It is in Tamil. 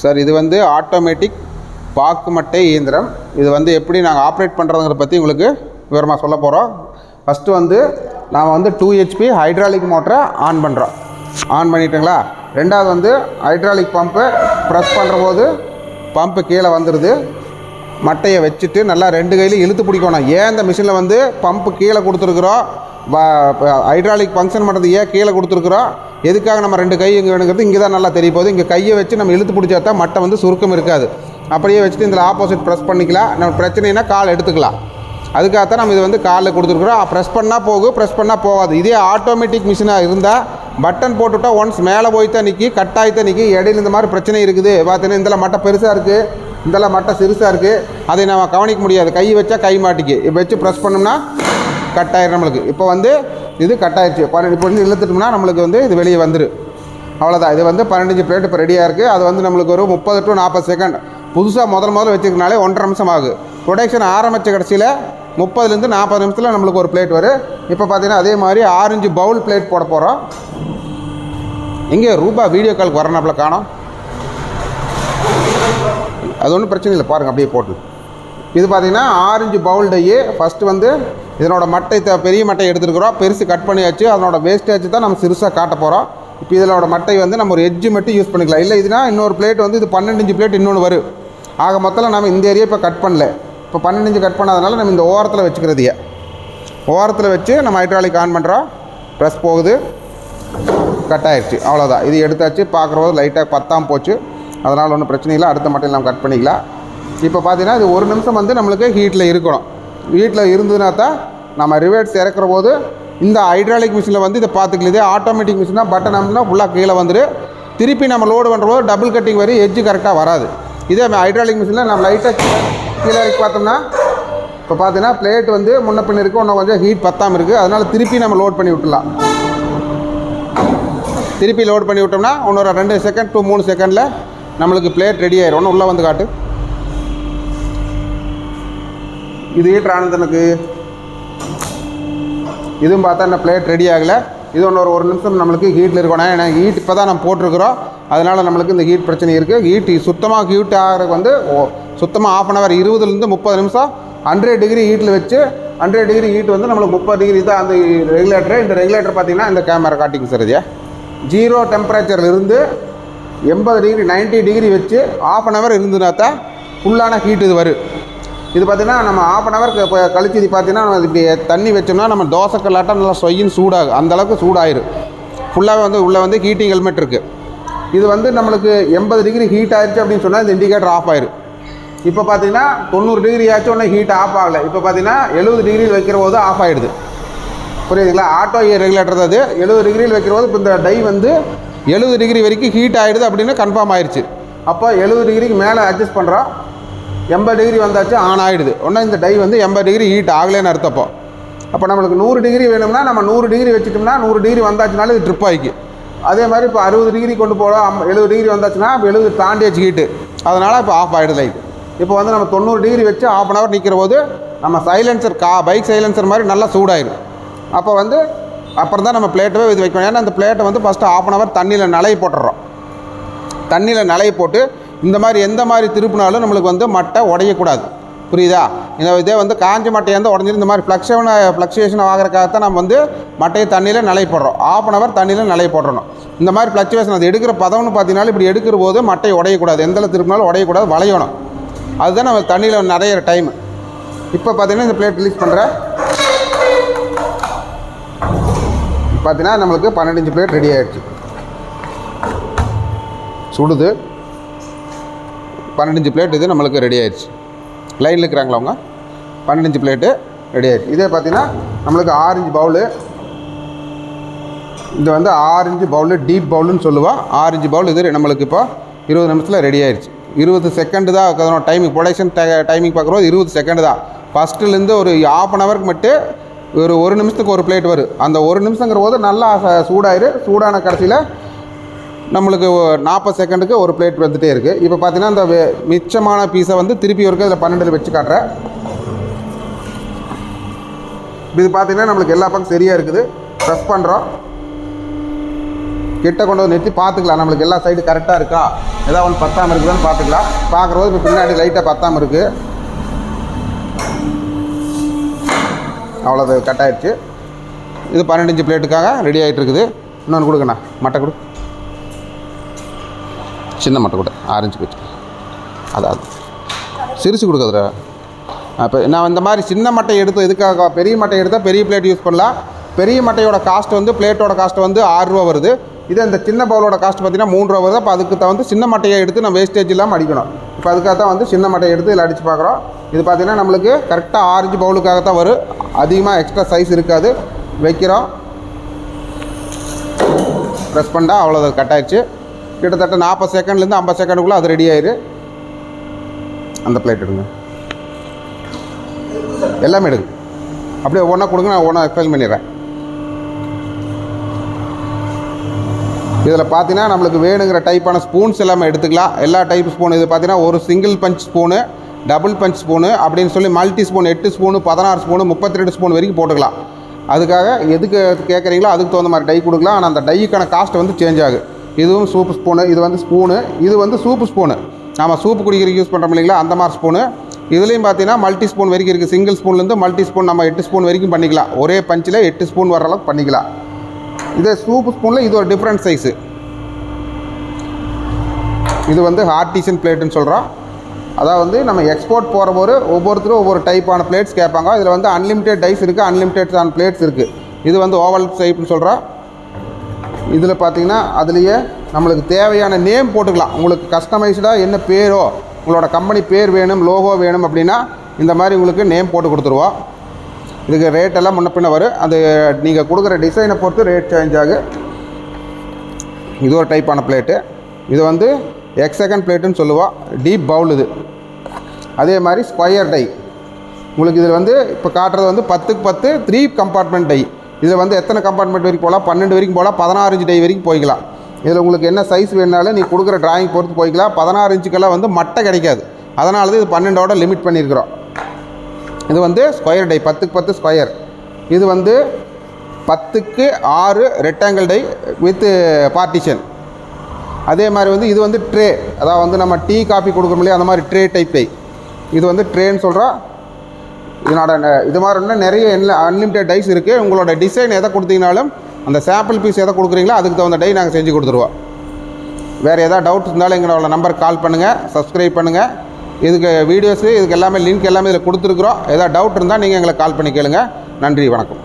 சார் இது வந்து ஆட்டோமேட்டிக் பாக்கு மட்டை இயந்திரம். இது வந்து எப்படி நாங்கள் ஆப்ரேட் பண்ணுறதுங்கிறத பற்றி உங்களுக்கு விவரமாக சொல்ல போகிறோம். ஃபஸ்ட்டு வந்து நாம் வந்து 2 HP ஹைட்ராலிக் மோட்டரை ஆன் பண்ணுறோம். ஆன் பண்ணிட்டுங்களா. ரெண்டாவது வந்து ஹைட்ராலிக் பம்பை ப்ரெஸ் பண்ணுற போது பம்பு கீழே வந்துடுது. மட்டையை வச்சுட்டு நல்லா 2 கையிலையும் இழுத்து பிடிக்கணும். ஏன் இந்த மிஷினில் வந்து பம்பு கீழே கொடுத்துருக்குறோம், ஹைட்ராலிக் ஃபங்க்ஷன் பண்ணுறது ஏன் கீழே கொடுத்துருக்குறோம், எதுக்காக நம்ம 2 கை இங்கே வேணுங்கிறது இங்கே தான் நல்லா தெரிய போகுது. இங்கே கையை வச்சு நம்ம இழுத்து பிடிச்சா தான் மட்டை வந்து சுருக்கம் இருக்காது. அப்படியே வச்சுட்டு இதில் ஆப்போசிட் ப்ரெஸ் பண்ணிக்கலாம். நம்ம பிரச்சனைனா கால் எடுத்துக்கலாம். அதுக்காகத்தான் நம்ம இது வந்து காலில் கொடுத்துருக்குறோம். ப்ரெஸ் பண்ணால் போகும், ப்ரெஸ் பண்ணால் போகாது. இதே ஆட்டோமேட்டிக் மிஷினாக இருந்தால் பட்டன் போட்டுவிட்டால் ஒன்ஸ் மேலே போய் தான் நிற்கி, கட்டாகி தான் நிற்கி. இடையில இந்த மாதிரி பிரச்சனை இருக்குது. பார்த்தீங்கன்னா இதில் மட்டை பெருசாக இருக்குது, இதெல்லாம் மட்டை சிறுசாக இருக்குது. அதை நம்ம கவனிக்க முடியாது. கை வச்சா கை மாட்டிக்கு, இப்போ வச்சு ப்ரெஸ் பண்ணோம்னா கட்டாயிரும் நம்மளுக்கு. இப்போ வந்து இது கட்டாயிடுச்சு. இப்போ வந்து இழுத்துட்டோம்னா நம்மளுக்கு வந்து இது வெளியே வந்துடும். அவ்வளோதான். இது வந்து 12 பிளேட் இப்போ ரெடியாக இருக்குது. அது வந்து நம்மளுக்கு ஒரு 30 to 40 செகண்ட். புதுசாக முதல்ல வச்சுருக்கனாலே 1.5 நிமிஷம் ஆகுது. ப்ரொடக்ஷன் ஆரம்பித்த கடைசியில் 30 to 40 நிமிஷத்தில் நம்மளுக்கு ஒரு பிளேட் வரும். இப்போ பார்த்தீங்கன்னா அதே மாதிரி ஆரஞ்சு பவுல் பிளேட் போட போகிறோம். எங்கே ரூபா வீடியோ காலுக்கு வரனாப்புல காணோம். அது ஒன்றும் பிரச்சனை இல்லை, பாருங்கள் அப்படியே போட்டு. இது பார்த்திங்கன்னா ஆரஞ்சு பவுல் டையே. ஃபஸ்ட்டு வந்து இதனோட மட்டை பெரிய மட்டை எடுத்துருக்குறோம். பெருசு கட் பண்ணியாச்சு. அதனோட வேஸ்டேஜ் தான் நம்ம சிறுசாக காட்ட போகிறோம். இப்போ இதனோட மட்டை வந்து நம்ம ஒரு எட்ஜு மட்டும் யூஸ் பண்ணிக்கலாம். இல்லை இதுனா இன்னொரு பிளேட் வந்து இது 12 இன்ச்சு பிளேட் இன்னொன்று வரும். ஆக மொத்தத்தில் நம்ம இந்த ஏரியா இப்போ கட் பண்ணல. இப்போ 12 இன்ச்சு கட் பண்ணாதனால நம்ம இந்த ஓரத்தில் வச்சுக்கிறதையே ஓரத்தில் வச்சு நம்ம ஹைட்ராலிக் ஆன் பண்ணுறோம். ப்ரெஸ் போகுது, கட் ஆகிடுச்சு. அவ்வளோதான். இது எடுத்தாச்சு. பார்க்குறபோது லைட்டாக பத்தாமல் போச்சு. அதனால் ஒன்றும் பிரச்சனை இல்லை. அடுத்த மட்டையில் நம்ம கட் பண்ணிக்கலாம். இப்போ பார்த்தீங்கன்னா இது 1 நிமிஷம் வந்து நம்மளுக்கு ஹீட்டில் இருக்கணும். ஹீட்டில் இருந்ததுனா தான் நம்ம ரிவர்ஸ் இறக்குற போது இந்த ஹைட்ராலிக் மிஷினில் வந்து இதை பார்த்துக்கலாம். இதே ஆட்டோமேட்டிக் மிஷினா பட்டன் அமுத்தினா ஃபுல்லாக கீழே வந்துடும். திருப்பி நம்ம லோடு பண்ணுறபோது டபுள் கட்டிங் வரும், எட்ஜு கரெக்டாக வராது. இதே ஹைட்ராலிக் மிஷினில் நம்ம லைட்டாக கீழே இறக்கி பார்த்தோம்னா இப்போ பார்த்தீங்கன்னா பிளேட் வந்து முன்ன பின்ன இருக்குது, இன்னும் கொஞ்சம் ஹீட் பத்தாமல் இருக்குது. அதனால் திருப்பி நம்ம லோட் பண்ணி விட்டுலாம். திருப்பி லோட் பண்ணி விட்டோம்னா இன்னொரு 2 செகண்ட் to 3 செகண்டில் நம்மளுக்கு பிளேட் ரெடி ஆயிரும். ஒன்று உள்ளே வந்து காட்டு. இது ஹீட்டர் ஆனதுக்கு இதுவும் பார்த்தா இந்த பிளேட் ரெடி ஆகலை. இது இன்னொரு 1 நிமிஷம் நம்மளுக்கு ஹீட்டில் இருக்கணும். ஏன்னா ஹீட் இப்போ தான் நம்ம போட்டிருக்கிறோம். அதனால் நம்மளுக்கு இந்த ஹீட் பிரச்சனை இருக்குது. ஹீட் சுத்தமாக ஹீட் ஆகிறதுக்கு வந்து சுத்தமாக 1/2 hour 20 to 30 நிமிஷம் 100 டிகிரி ஹீட்டில் வச்சு 100 டிகிரி ஹீட் வந்து நம்மளுக்கு 30 டிகிரி தான் அந்த ரெகுலேட்டர். இந்த ரெகுலேட்டர் பார்த்திங்கன்னா இந்த கேமரா காட்டிங்க சார். இது 0 டெம்பரேச்சரில் இருந்து 80 டிகிரி 90 டிகிரி வச்சு 1/2 hour இருந்துனா தான் ஃபுல்லான ஹீட் இது வரும். இது பார்த்திங்கன்னா நம்ம 1/2 hour இப்போ கழிச்சு இது பார்த்திங்கன்னா நம்ம இப்படி தண்ணி வச்சோம்னா நம்ம தோசை கல்லாட்டம் நல்லா சொய்யின்னு சூடாகும். அந்தளவுக்கு சூடாயிரும். ஃபுல்லாகவே வந்து உள்ளே வந்து ஹீட்டிங் ஹெல்மெட் இருக்குது. இது வந்து நம்மளுக்கு 80 டிகிரி ஹீட் ஆயிடுச்சு அப்படின்னு சொன்னால் இந்த இண்டிகேட்டர் ஆஃப் ஆயிரும். இப்போ பார்த்தீங்கன்னா 90 டிகிரி ஆச்சு ஒன்றும் ஹீட் ஆஃப் ஆகலை. இப்போ பார்த்தீங்கன்னா 70 டிகிரியில் வைக்கிற போது ஆஃப் ஆகிடுது. புரியுதுங்களா? ஆட்டோ ரெகுலேட்டர் தான் அது. 70 டிகிரியில் வைக்கிற போது இப்போ இந்த டை வந்து 70 டிகிரி வரைக்கும் ஹீட் ஆகிடுது அப்படின்னு கன்ஃபார்ம் ஆயிடுச்சு. அப்போ 70 டிகிரிக்கு மேலே அட்ஜஸ்ட் பண்ணுறோம். 80 டிகிரி வந்தாச்சு ஆன் ஆகிடுது. ஒன்றும் இந்த டை வந்து 80 டிகிரி ஹீட் ஆகலைன்னு அர்த்தப்போ. அப்போ நம்மளுக்கு 100 டிகிரி வேணும்னா நம்ம 100 டிகிரி வச்சுட்டோம்னா 100 டிகிரி வந்தாச்சுனாலும் இது ட்ரிப் ஆகிக்கு. அதே மாதிரி இப்போ 60 டிகிரி கொண்டு போகலாம். 70 டிகிரி வந்தாச்சுன்னா இப்போ 70 தாண்டியாச்சு ஹீட்டு. அதனால் இப்போ ஆஃப் ஆகிடுது லைட். இப்போ வந்து நம்ம 90 டிகிரி வச்சு 1/2 hour நிற்கிற போது நம்ம சைலன்சர் பைக் சைலன்சர் மாதிரி நல்லா சூடாயிடும். அப்போ வந்து அப்புறம் தான் நம்ம பிளேட்டவே இது வைக்கணும். ஏன்னா அந்த பிளேட்டை வந்து ஃபஸ்ட்டு 1/2 hour தண்ணியில் நலைய போட்டுடுறோம். தண்ணியில் நலைய போட்டு இந்த மாதிரி எந்த மாதிரி திருப்பினாலும் நம்மளுக்கு வந்து மட்டை உடையக்கூடாது. புரியுதா? இதே வந்து காஞ்சி மட்டையை வந்து உடஞ்சிட்டு இந்த மாதிரி ஃப்ளக்சுவேஷன் ஆகிறதுக்காகத்தான் நம்ம வந்து மட்டையை தண்ணியில் நலைய போடுறோம். 1/2 hour தண்ணியில் நலைய போட்டுறணும். இந்த மாதிரி ஃப்ளக்சுவேஷன் அது எடுக்கிற பதம்னு பார்த்தீங்கன்னா இப்படி எடுக்கிற போது மட்டை உடையக்கூடாது. எந்த திருப்பினாலும் உடையக்கூடாது, வளையணும். அதுதான் நம்ம தண்ணியில் நிறைய டைம். இப்போ பார்த்தீங்கன்னா இந்த பிளேட் ரிலீஸ் பண்ணுறேன். பார்த்தீங்கன்னா நம்மளுக்கு 12 இன்ச்சு பிளேட் ரெடி ஆகிடுச்சு. சுடுது. 12 இன்ச்சு பிளேட் இது நம்மளுக்கு ரெடி ஆகிடுச்சு. லைனில் இருக்கிறாங்களா அவங்க? 12 இன்ச்சு பிளேட்டு ரெடி ஆகிடுச்சு. இதே பார்த்தீங்கன்னா நம்மளுக்கு ஆரஞ்சு பவுலு. இது வந்து ஆரஞ்சு பவுலு, டீப் பவுலுன்னு சொல்லுவோம். ஆரஞ்சு பவுல் இது நம்மளுக்கு இப்போ 20 நிமிஷத்தில் ரெடி ஆகிடுச்சு. 20 செகண்டு தான் அதனோட டைமிங். ப்ரொடக்ஷன் டைமிங் பார்க்குறோம் 20 செகண்டு தான். ஃபஸ்ட்டுலேருந்து ஒரு 1/2 hour மட்டும் ஒரு 1 நிமிஷத்துக்கு ஒரு பிளேட் வரும். அந்த 1 நிமிஷங்கிற போது நல்லா சூடாயிரு. சூடான கடைசியில் நம்மளுக்கு 40 செகண்டுக்கு ஒரு பிளேட் வந்துகிட்டே இருக்குது. இப்போ பார்த்தீங்கன்னா இந்த மிச்சமான பீஸை வந்து திருப்பி ஒருக்க இதில் 12 வச்சு காட்டுறேன். இது பார்த்தீங்கன்னா நம்மளுக்கு எல்லா பக்கம் சரியாக இருக்குது. ப்ரெஸ் பண்ணுறோம். கிட்ட கொண்டு வந்து நிறுத்தி பார்த்துக்கலாம், நம்மளுக்கு எல்லா சைடு கரெக்டாக இருக்கா, ஏதாவது ஒன்று பத்தாமல் இருக்குதான்னு பார்த்துக்கலாம். பார்க்குறது இப்போ பின்னாடி லைட்டாக பத்தாமல் இருக்குது, அவ்வளோது கட் ஆகிடுச்சு. இது 12 இன்ச்சு பிளேட்டுக்காக ரெடி ஆகிட்டு இருக்குது. இன்னொன்று கொடுங்கண்ணா, மட்டை கொடு, சின்ன மட்டை கொடு, 6 இன்ச்சு வச்சு, அதாவது சிரிச்சு கொடுக்குறதுல. இப்போ நான் இந்த மாதிரி சின்ன மட்டை எடுத்து எதுக்காக, பெரிய மட்டை எடுத்தால் பெரிய பிளேட் யூஸ் பண்ணலாம். பெரிய மட்டையோட காஸ்ட் வந்து பிளேட்டோட காஸ்ட் வந்து 6 ரூபா வருது. இதே இந்த சின்ன பவுலோட காஸ்ட் பார்த்திங்கன்னா 3 ரூபா வருது. அப்போ அதுக்கு வந்து சின்ன மட்டையை எடுத்து நம்ம வேஸ்டேஜ் இல்லாமல் அடிக்கணும். இப்போ அதுக்காக தான் வந்து சின்ன மட்டையை எடுத்து இதில் அடித்து பார்க்குறோம். இது பார்த்திங்கன்னா நம்மளுக்கு கரெக்டாக 6 இன்ச்சு பவுலுக்காக தான் வரும், அதிகமாக எக்ஸ்ட்ரா சைஸ் இருக்காது. வைக்கிறோம், ப்ரெஸ் பண்ணால் அவ்வளோ கட் ஆயிடுச்சு. கிட்டத்தட்ட 40 செகண்ட்லேருந்து 50 செகண்டுக்குள்ளே அது ரெடி ஆயிரு. அந்த பிளேட் எடுங்க, எல்லாமே எடுங்க, அப்படியே ஒன்றா கொடுங்க, நான் ஒன்றா எக்ஸ்பிளைன் பண்ணிடுறேன். இதில் பார்த்தீங்கன்னா நம்மளுக்கு வேணுங்கிற டைப்பான ஸ்பூன்ஸ் எல்லாமே எடுத்துக்கலாம். எல்லா டைப் ஸ்பூன், இது பார்த்தீங்கன்னா ஒரு single punch spoon, double punch spoon அப்படின்னு சொல்லி multi spoon 8 spoon 16 spoon 32 spoon வரைக்கும் போட்டுக்கலாம். அதுக்காக எதுக்கு கேட்குறீங்களோ அதுக்கு தகுந்த மாதிரி டை கொடுக்கலாம். ஆனால் அந்த டைக்கான காஸ்ட் வந்து சேஞ்ச் ஆகும். இதுவும் சூப்பு ஸ்பூனு, இது வந்து ஸ்பூனு, இது வந்து சூப்பு ஸ்பூனு, நம்ம சூப்பு குடிக்கிறதுக்கு யூஸ் பண்ணுறோம் இல்லைங்களா, அந்த மாதிரி ஸ்பூனு. இதுலேயும் பார்த்தீங்கன்னா மல்டி ஸ்பூன் வரைக்கும் இருக்குது. சிங்கிள் ஸ்பூன்லேருந்து மல்டி ஸ்பூன் நம்ம 8 ஸ்பூன் வரைக்கும் பண்ணிக்கலாம். ஒரே பஞ்சில் 8 ஸ்பூன் வர அளவுக்கு பண்ணிக்கலாம். இதே சூப்பு ஸ்பூனில் இது ஒரு டிஃப்ரெண்ட் சைஸு. இது வந்து ஆர்டிசன் பிளேட்டுன்னு சொல்கிறோம். அதாவது வந்து நம்ம எக்ஸ்போர்ட் போகிற ஒவ்வொருத்தரும் ஒவ்வொரு டைப்பான பிளேட்ஸ் கேட்பாங்க. இதில் வந்து அன்லிமிட்டெட் டைஸ் இருக்குது, அன்லிமிட்டெட் பிளேட்ஸ் இருக்குது. இது வந்து ஓவல் டைப்னு சொல்கிறோம். இதில் பார்த்திங்கன்னா அதுலேயே நம்மளுக்கு தேவையான நேம் போட்டுக்கலாம். உங்களுக்கு கஸ்டமைஸ்டாக என்ன பேரோ, உங்களோட கம்பெனி பேர் வேணும், லோகோ வேணும் அப்படின்னா இந்த மாதிரி உங்களுக்கு நேம் போட்டு கொடுத்துருவோம். இதுக்கு ரேட்டெல்லாம் முன்ன பின்ன வரும். அது நீங்கள் கொடுக்குற டிசைனை பொறுத்து ரேட் சேஞ்ச் ஆகும். இது ஒரு டைப்பான பிளேட்டு. இது வந்து எக்ஸகன் பிளேட்டுன்னு சொல்லுவோம். டீப் பவுல் இது. அதே மாதிரி ஸ்கொயர் டை. உங்களுக்கு இதில் வந்து இப்போ காட்டுறது வந்து 10க்கு 10 3 கம்பார்ட்மெண்ட் டை. இதில் வந்து எத்தனை கம்பார்ட்மெண்ட் வரைக்கும் போகலாம், 12 வரைக்கும் போகலாம், 16 இன்ச்சு டை வரைக்கும் போய்க்கலாம். இதில் உங்களுக்கு என்ன சைஸ் வேணுனாலும் நீ கொடுக்குற டிராயிங் பொறுத்து போய்க்கலாம். 16 இன்ச்சுக்கெல்லாம் வந்து மட்டை கிடைக்காது, அதனால தான் இது 12ஓட லிமிட் பண்ணியிருக்கிறோம். இது வந்து ஸ்கொயர் டை, 10க்கு 10 ஸ்கொயர். இது வந்து 10க்கு 6 ரெக்டாங்கிள் டை வித் பார்ட்டிஷன். அதே மாதிரி வந்து இது வந்து ட்ரே, அதாவது வந்து நம்ம டீ காஃபி கொடுக்குறோம் இல்லையா, அந்த மாதிரி ட்ரே டைப் டை. இது வந்து ட்ரேன்னு சொல்கிறோம். இதனோட இது மாதிரி இன்னும் நிறைய அன்லிமிட்டட் டைஸ் இருக்குது. உங்களோட டிசைன் எதை கொடுத்தீங்கனாலும் அந்த சாம்பிள் பீஸ் எதை கொடுக்குறீங்களோ அதுக்கு தகுந்த டை நாங்கள் செஞ்சு கொடுத்துருவோம். வேறு எதாவது டவுட் இருந்தாலும் எங்களோட நம்பருக்கு கால் பண்ணுங்கள், சப்ஸ்கிரைப் பண்ணுங்கள். இதுக்கு வீடியோஸு, இதுக்கு எல்லாமே லிங்க் எல்லாமே இதில் கொடுத்துருக்குறோம். எதாவது டவுட் இருந்தால் நீங்கள் எங்களை கால் பண்ணி கேளுங்க. நன்றி, வணக்கம்.